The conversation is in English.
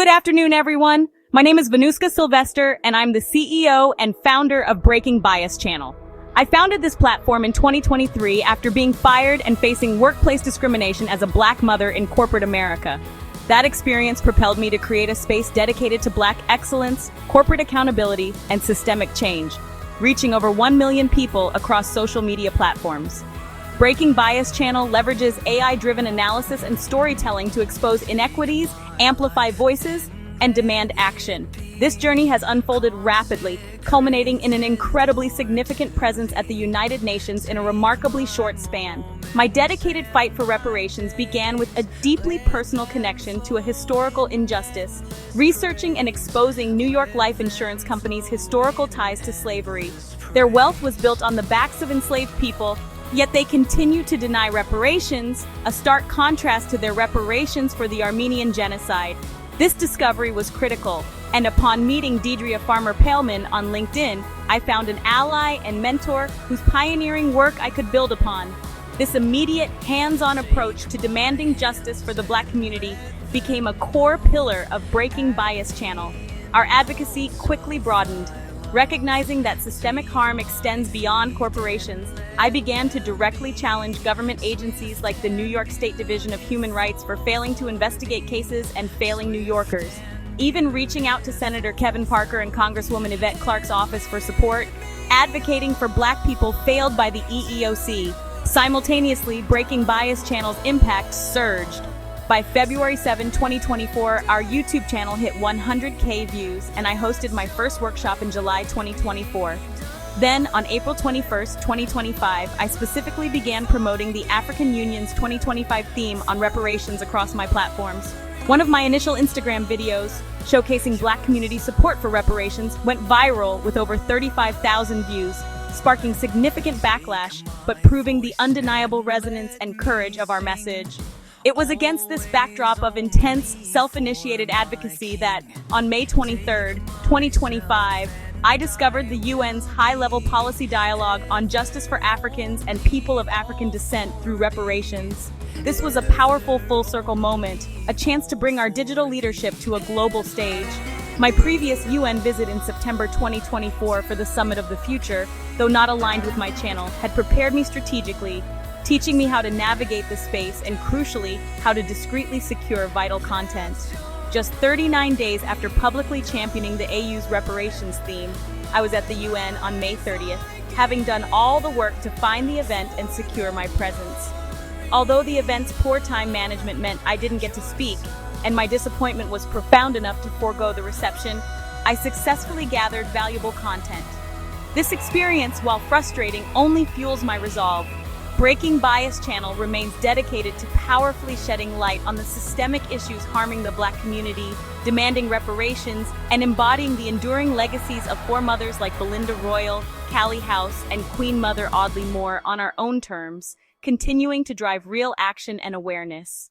Good afternoon, everyone. My name is Vanuska Sylvester, and I'm the CEO and founder of Breaking Bias Channel. I founded this platform in 2023 after being fired and facing workplace discrimination as a Black mother in corporate America. That experience propelled me to create a space dedicated to Black excellence, corporate accountability, and systemic change, reaching over 1 million people across social media platforms. Breaking Bias Channel leverages AI-driven analysis and storytelling to expose inequities, amplify voices, and demand action. This journey has unfolded rapidly, culminating in an incredibly significant presence at the United Nations in a remarkably short span. My dedicated fight for reparations began with a deeply personal connection to a historical injustice, researching and exposing New York life insurance companies' historical ties to slavery. Their wealth was built on the backs of enslaved people, yet they continue to deny reparations, a stark contrast to their reparations for the Armenian genocide. This discovery was critical, and upon meeting Deidre Farmer-Pahlman on LinkedIn, I found an ally and mentor whose pioneering work I could build upon. This immediate, hands-on approach to demanding justice for the Black community became a core pillar of Breaking Bias Channel. Our advocacy quickly broadened. Recognizing that systemic harm extends beyond corporations, I began to directly challenge government agencies like the New York State Division of Human Rights for failing to investigate cases and failing New Yorkers. Even reaching out to Senator Kevin Parker and Congresswoman Yvette Clarke's office for support, advocating for Black people failed by the EEOC. Simultaneously, Breaking Bias Channel's impact surged. By February 7, 2024, our YouTube channel hit 100K views, and I hosted my first workshop in July 2024. Then, on April 21, 2025, I specifically began promoting the African Union's 2025 theme on reparations across my platforms. One of my initial Instagram videos, showcasing Black community support for reparations, went viral with over 35,000 views, sparking significant backlash, but proving the undeniable resonance and courage of our message. It was against this backdrop of intense, self-initiated advocacy that, on May 23, 2025, I discovered the UN's high-level policy dialogue on justice for Africans and people of African descent through reparations. This was a powerful full-circle moment, a chance to bring our digital leadership to a global stage. My previous UN visit in September 2024 for the Summit of the Future, though not aligned with my channel, had prepared me strategically, teaching me how to navigate the space and, crucially, how to discreetly secure vital content. Just 39 days after publicly championing the AU's reparations theme, I was at the UN on May 30th, having done all the work to find the event and secure my presence. Although the event's poor time management meant I didn't get to speak, and my disappointment was profound enough to forego the reception, I successfully gathered valuable content. This experience, while frustrating, only fuels my resolve. Breaking Bias Channel remains dedicated to powerfully shedding light on the systemic issues harming the Black community, demanding reparations, and embodying the enduring legacies of foremothers like Belinda Royal, Callie House, and Queen Mother Audley Moore on our own terms, continuing to drive real action and awareness.